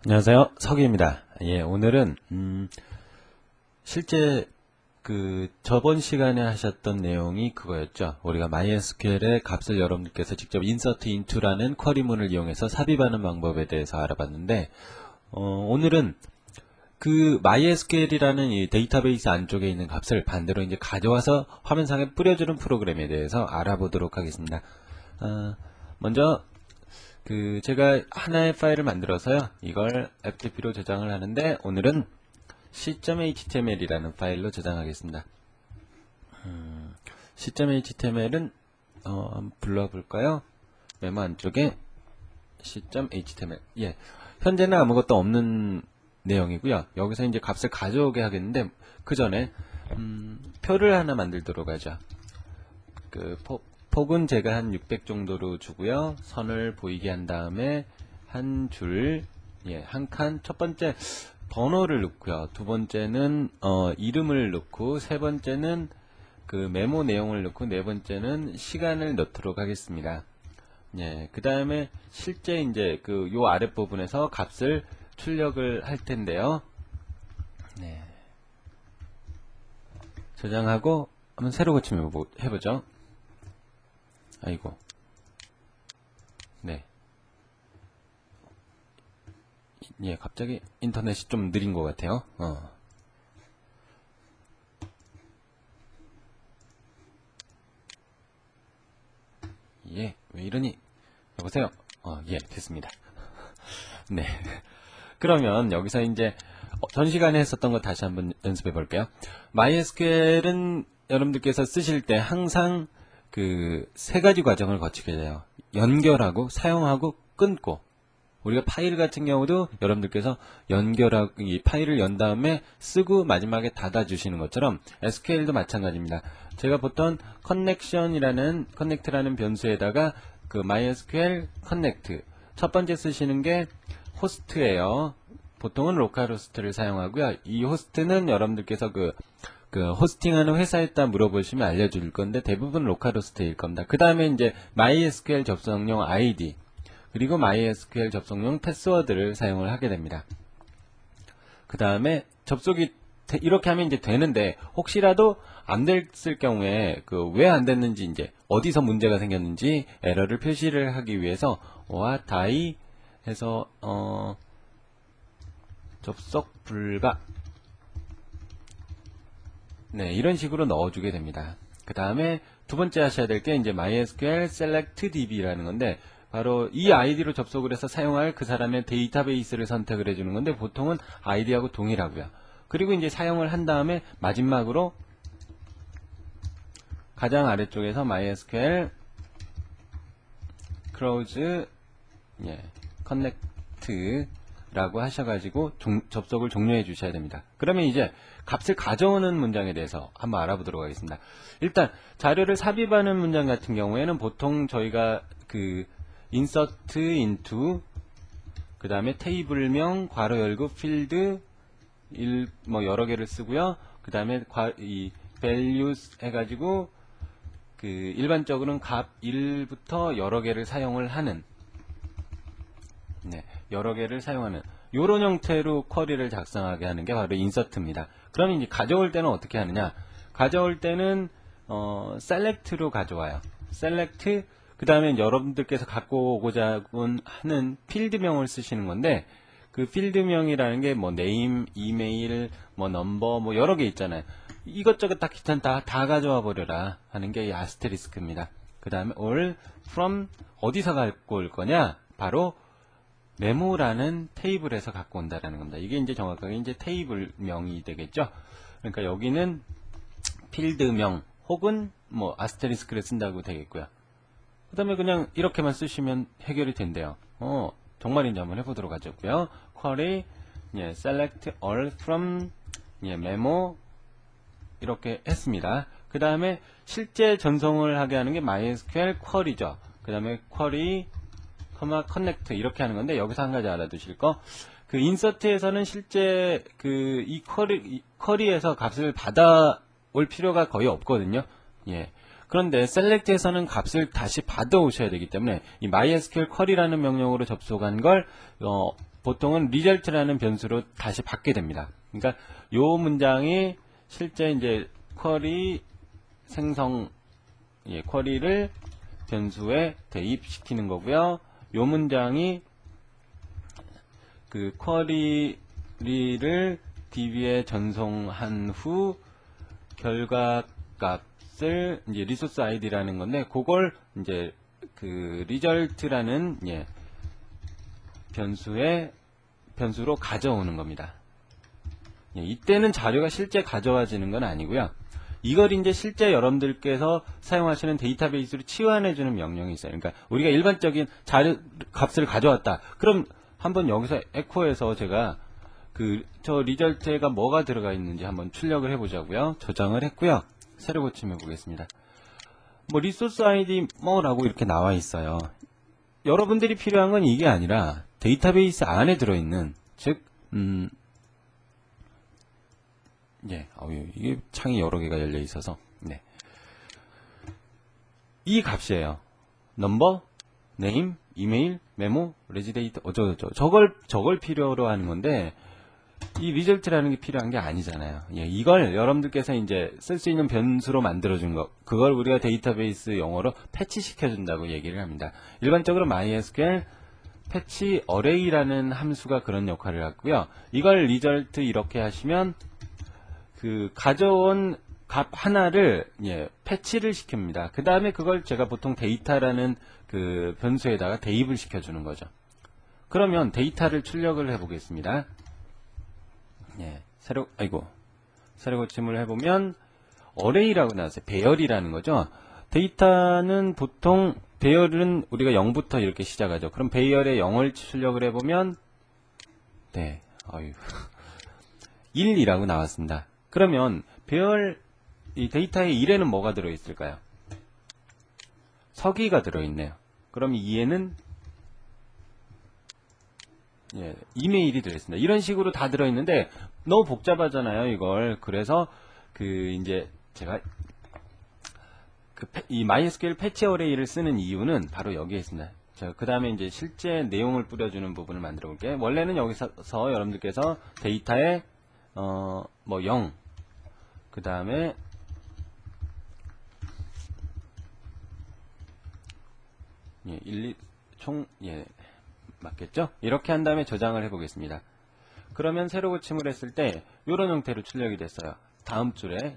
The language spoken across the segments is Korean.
안녕하세요. 석희입니다. 예, 오늘은 실제 저번 시간에 하셨던 내용이 그거였죠. 우리가 MySQL의 값을 여러분들께서 직접 insert into라는 쿼리문을 이용해서 삽입하는 방법에 대해서 알아봤는데, 오늘은 그 MySQL이라는 이 데이터베이스 안쪽에 있는 값을 반대로 이제 가져와서 화면상에 뿌려주는 프로그램에 대해서 알아보도록 하겠습니다. 먼저 제가 하나의 파일을 만들어서요, 이걸 FTP로 저장을 하는데, 오늘은 c.html이라는 파일로 저장하겠습니다. c.html은 한번 불러볼까요? 메모 안쪽에 c.html. 예, 현재는 아무것도 없는 내용이고요. 여기서 이제 값을 가져오게 하겠는데, 그 전에 표를 하나 만들도록 하죠. 폭은 제가 한 600 정도로 주고요. 선을 보이게 한 다음에 한 줄, 한 칸, 첫 번째 번호를 넣고요. 두 번째는 이름을 넣고, 세 번째는 그 메모 내용을 넣고, 네 번째는 시간을 넣도록 하겠습니다. 그 다음에 실제 이제 요 아랫부분에서 값을 출력을 할 텐데요. 저장하고 한번 새로 고치면 해보죠. 아이고. 네. 예, 갑자기 인터넷이 좀 느린 것 같아요. 예, 왜 이러니? 여보세요? 예, 됐습니다. 네. 그러면 여기서 이제 전 시간에 했었던 거 다시 한번 연습해 볼게요. MySQL은 여러분들께서 쓰실 때 항상 세 가지 과정을 거치게 돼요. 연결하고, 사용하고, 끊고. 우리가 파일 같은 경우도 여러분들께서 연결하고, 이 파일을 연 다음에 쓰고 마지막에 닫아주시는 것처럼 SQL도 마찬가지입니다. 제가 보통 connect라는 변수에다가 MySQL connect. 첫 번째 쓰시는 게 호스트예요. 보통은 로컬 호스트를 사용하고요. 이 호스트는 여러분들께서 호스팅하는 회사에다 물어보시면 알려줄 건데 대부분 로컬 호스트일 겁니다. 그 다음에 이제 MySQL 접속용 ID 그리고 MySQL 접속용 패스워드를 사용을 하게 됩니다. 그 다음에 접속이 이렇게 하면 이제 되는데 혹시라도 안 됐을 경우에 왜 안 됐는지 이제 어디서 문제가 생겼는지 에러를 표시를 하기 위해서 die 해서 접속 불가 이런 식으로 넣어주게 됩니다. 그 다음에 두 번째 하셔야 될 게 이제 MySQL Select DB라는 건데 바로 이 아이디로 접속을 해서 사용할 그 사람의 데이터베이스를 선택을 해주는 건데 보통은 아이디하고 동일하고요. 그리고 이제 사용을 한 다음에 마지막으로 가장 아래쪽에서 MySQL Close Connect 라고 하셔가지고 접속을 종료해 주셔야 됩니다. 그러면 이제 값을 가져오는 문장에 대해서 한번 알아보도록 하겠습니다. 일단 자료를 삽입하는 문장 같은 경우에는 보통 저희가 insert into 그 다음에 테이블명 괄호 열고 필드 여러 개를 쓰고요. 그 다음에 이 values 해가지고 일반적으로는 값 1부터 여러 개를 사용을 하는 여러 개를 사용하는 이런 형태로 쿼리를 작성하게 하는 게 바로 인서트입니다. 그럼 이제 가져올 때는 어떻게 하느냐? 가져올 때는 select로 가져와요. select 그 다음에 여러분들께서 갖고 오고자 하는 필드명을 쓰시는 건데 그 필드명이라는 게 name, 이메일, number 여러 개 있잖아요. 이것저것 다 귀찮 다 가져와 버려라 하는 게 이 아스테리스크입니다. 그 다음에 all from 어디서 갖고 올 거냐? 바로 메모라는 테이블에서 갖고 온다라는 겁니다. 이게 이제 정확하게 이제 테이블명이 되겠죠. 그러니까 여기는 필드명 혹은 아스테리스크를 쓴다고 되겠고요. 그 다음에 그냥 이렇게만 쓰시면 해결이 된대요. 정말인지 한번 해보도록 하자고요. query select all from memo 이렇게 했습니다. 그 다음에 실제 전송을 하게 하는 게 MySQL query죠. 그 다음에 query 커넥트 이렇게 하는 건데 여기서 한 가지 알아두실 거 인서트에서는 실제 이 쿼리에서 값을 받아올 필요가 거의 없거든요. 그런데 select에서는 값을 다시 받아오셔야 되기 때문에 이 MySQL query라는 명령으로 접속한 걸 보통은 result라는 변수로 다시 받게 됩니다. 그러니까 요 문장이 실제 이제 쿼리 생성 쿼리를 변수에 대입시키는 거고요. 요 문장이 그 쿼리를 DB에 전송한 후 결과 값을 이제 리소스 아이디라는 건데 그걸 이제 그 result라는 변수로 가져오는 겁니다. 이때는 자료가 실제 가져와지는 건 아니고요. 이걸 이제 실제 여러분들께서 사용하시는 데이터베이스로 치환해주는 명령이 있어요. 그러니까 우리가 일반적인 자료 값을 가져왔다. 그럼 한번 여기서 에코에서 제가 저 리절트가 뭐가 들어가 있는지 한번 출력을 해보자고요. 저장을 했고요. 새로 고침해 보겠습니다. 뭐 리소스 아이디 뭐라고 이렇게 나와 있어요. 여러분들이 필요한 건 이게 아니라 데이터베이스 안에 들어있는 즉 이게 창이 여러 개가 열려 있어서 이 값이에요. 넘버, 네임, 이메일, 메모, 레지데이터 저걸 필요로 하는 건데 이 리절트라는 게 필요한 게 아니잖아요. 이걸 여러분들께서 이제 쓸 수 있는 변수로 만들어준 거, 그걸 우리가 데이터베이스 용어로 패치 시켜준다고 얘기를 합니다. 일반적으로 MySQL 패치 어레이라는 함수가 그런 역할을 하고요. 이걸 리절트 이렇게 하시면 그 가져온 값 하나를 패치를 시킵니다. 그 다음에 그걸 제가 보통 데이터라는 그 변수에다가 대입을 시켜주는 거죠. 그러면 데이터를 출력을 해보겠습니다. 새로 고침을 해보면 어레이라고 나왔어요. 배열이라는 거죠. 데이터는 보통 배열은 우리가 0부터 이렇게 시작하죠. 그럼 배열의 0을 출력을 해보면 1이라고 나왔습니다. 그러면 배열 이 데이터의 1에는 뭐가 들어있을까요? 서기가 들어있네요. 그럼 2에는 이메일이 들어있습니다. 이런 식으로 다 들어있는데 너무 복잡하잖아요, 이걸. 그래서 이제 제가 이 MySQL 패치 어레이를 쓰는 이유는 바로 여기에 있습니다. 그 다음에 이제 실제 내용을 뿌려주는 부분을 만들어 볼게요. 원래는 여기서 여러분들께서 데이터에 0, 그 다음에 맞겠죠? 이렇게 한 다음에 저장을 해 보겠습니다. 그러면 새로 고침을 했을 때 이런 형태로 출력이 됐어요. 다음 줄에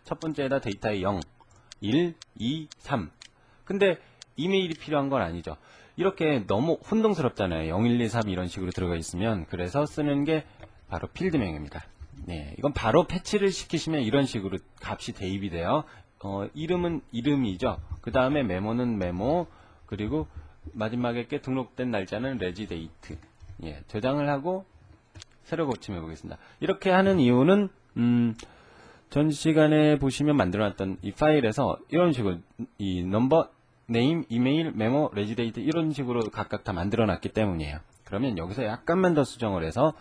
첫 번째에다 데이터에 0, 1, 2, 3. 근데 이메일이 필요한 건 아니죠. 이렇게 너무 혼동스럽잖아요. 0, 1, 2, 3 이런 식으로 들어가 있으면. 그래서 쓰는 게 바로 필드명입니다. 이건 바로 패치를 시키시면 이런 식으로 값이 대입이 돼요. 이름은 이름이죠. 그 다음에 메모는 메모, 그리고 마지막에 등록된 날짜는 레지데이트. 저장을 하고 새로 고침해 보겠습니다. 이렇게 하는 이유는 전 시간에 보시면 만들어놨던 이 파일에서 이런 식으로 이 넘버, 네임, 이메일, 메모, 레지데이트 이런 식으로 각각 다 만들어놨기 때문이에요. 그러면 여기서 약간만 더 수정을 해서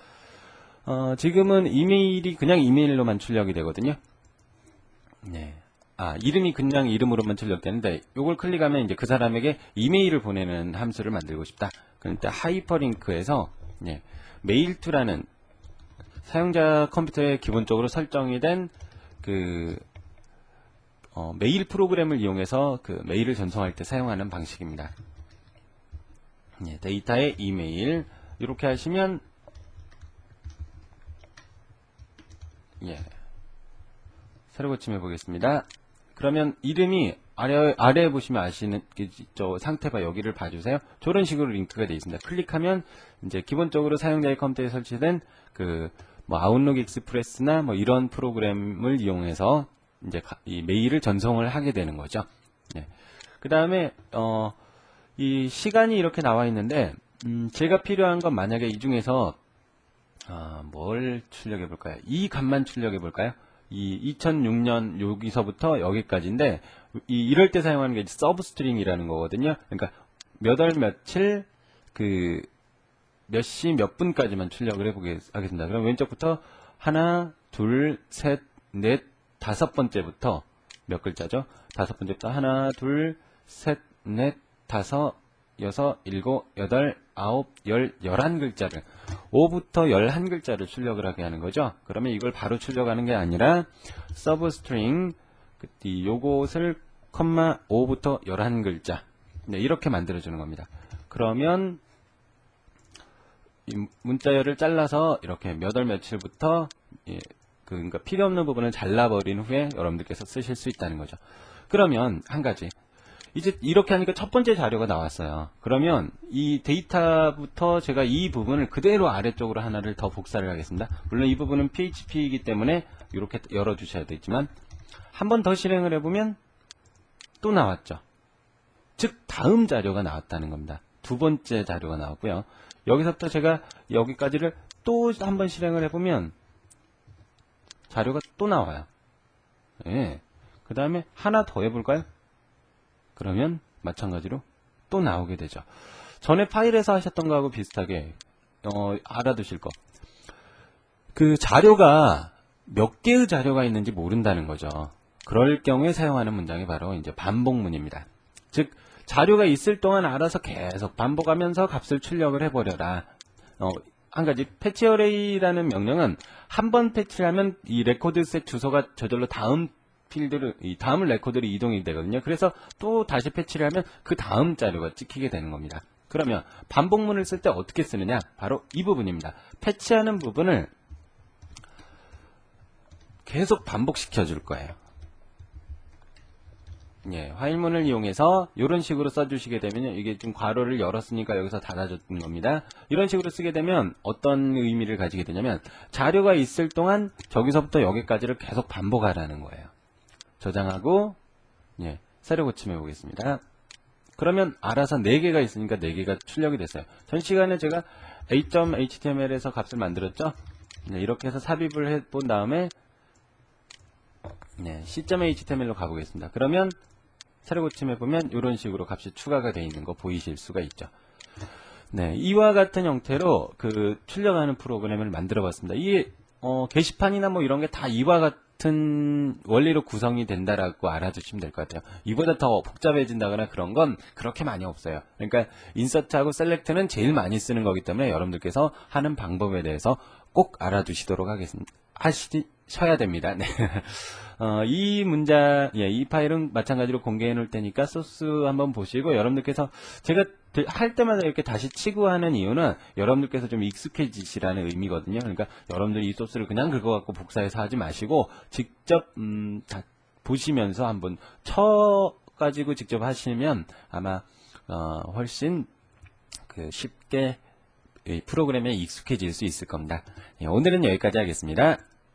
지금은 이메일이 그냥 이메일로만 출력이 되거든요. 이름이 그냥 이름으로만 출력되는데 요걸 클릭하면 이제 그 사람에게 이메일을 보내는 함수를 만들고 싶다. 그러니까 하이퍼링크에서 메일2라는 사용자 컴퓨터에 기본적으로 설정이 된 메일 프로그램을 이용해서 그 메일을 전송할 때 사용하는 방식입니다. 데이터의 이메일 이렇게 하시면 새로 고침해 보겠습니다. 그러면 이름이 아래에 보시면 아시는 저 상태바 여기를 봐주세요. 저런 식으로 링크가 되어 있습니다. 클릭하면 이제 기본적으로 사용자의 컴퓨터에 설치된 아웃룩 익스프레스나 이런 프로그램을 이용해서 이제 이 메일을 전송을 하게 되는 거죠. 그 다음에 이 시간이 이렇게 나와 있는데 제가 필요한 건 만약에 이 중에서 뭘 출력해 볼까요? 이 값만 출력해 볼까요? 이 2006년 여기서부터 여기까지인데 이럴 때 사용하는 게 서브스트링이라는 거거든요. 그러니까 몇 월 며칠 몇 시 몇 분까지만 출력을 해보겠습니다. 그럼 왼쪽부터 하나, 둘, 셋, 넷, 다섯 번째부터 몇 글자죠? 다섯 번째부터 하나, 둘, 셋, 넷, 다섯, 여섯, 일곱, 여덟, 아홉, 열, 11글자를 5부터 11글자를 출력을 하게 하는 거죠. 그러면 이걸 바로 출력하는 게 아니라 서브스트링 요것을 컴마 5부터 11글자 네, 이렇게 만들어주는 겁니다. 그러면 이 문자열을 잘라서 이렇게 몇 월 며칠부터 그러니까 필요 없는 부분을 잘라버린 후에 여러분들께서 쓰실 수 있다는 거죠. 그러면 한 가지 이제 이렇게 하니까 첫 번째 자료가 나왔어요. 그러면 이 데이터부터 제가 이 부분을 그대로 아래쪽으로 하나를 더 복사를 하겠습니다. 물론 이 부분은 PHP이기 때문에 이렇게 열어주셔야 되지만 한 번 더 실행을 해보면 또 나왔죠. 즉 다음 자료가 나왔다는 겁니다. 두 번째 자료가 나왔고요. 여기서부터 제가 여기까지를 또 한 번 실행을 해보면 자료가 또 나와요. 예. 그 다음에 하나 더 해볼까요? 그러면 마찬가지로 또 나오게 되죠. 전에 파일에서 하셨던 거하고 비슷하게 알아두실 거. 그 자료가 몇 개의 자료가 있는지 모른다는 거죠. 그럴 경우에 사용하는 문장이 바로 이제 반복문입니다. 즉 자료가 있을 동안 알아서 계속 반복하면서 값을 출력을 해버려라. 한 가지 패치 어레이라는 명령은 한 번 패치를 하면 이 레코드셋 주소가 저절로 다음 필드를 이 다음 레코드로 이동이 되거든요. 그래서 또 다시 패치를 하면 그 다음 자료가 찍히게 되는 겁니다. 그러면 반복문을 쓸 때 어떻게 쓰느냐? 바로 이 부분입니다. 패치하는 부분을 계속 반복시켜 줄 거예요. 예, 화일문을 이용해서 이런 식으로 써주시게 되면 이게 좀 괄호를 열었으니까 여기서 닫아줬던 겁니다. 이런 식으로 쓰게 되면 어떤 의미를 가지게 되냐면 자료가 있을 동안 저기서부터 여기까지를 계속 반복하라는 거예요. 저장하고 예, 새로 고침해 보겠습니다. 그러면 알아서 4개가 있으니까 4개가 출력이 됐어요. 전 시간에 제가 a.html에서 값을 만들었죠. 네, 이렇게 해서 삽입을 해본 다음에 네, c.html로 가보겠습니다. 그러면 새로 고침해 보면 이런 식으로 값이 추가가 되어 있는 거 보이실 수가 있죠. 네, 이와 같은 형태로 그 출력하는 프로그램을 만들어 봤습니다. 이게 게시판이나 뭐 이런 게 다 이와 같은 원리로 구성이 된다라고 알아두시면 될 것 같아요. 이보다 더 복잡해진다거나 그런 건 그렇게 많이 없어요. 그러니까 인서트하고 셀렉트는 제일 많이 쓰는 거기 때문에 여러분들께서 하는 방법에 대해서 꼭 알아두시도록 하겠습니다. 하셔야 됩니다. 네. 이 문장, 예, 이 파일은 마찬가지로 공개해 놓을 테니까 소스 한번 보시고 여러분들께서 제가 할 때마다 이렇게 다시 치고 하는 이유는 여러분들께서 좀 익숙해지시라는 의미거든요. 그러니까 여러분들 이 소스를 그냥 그거 갖고 복사해서 하지 마시고 직접 다 보시면서 한번 쳐가지고 직접 하시면 아마 훨씬 쉽게 이 프로그램에 익숙해질 수 있을 겁니다. 예, 오늘은 여기까지 하겠습니다.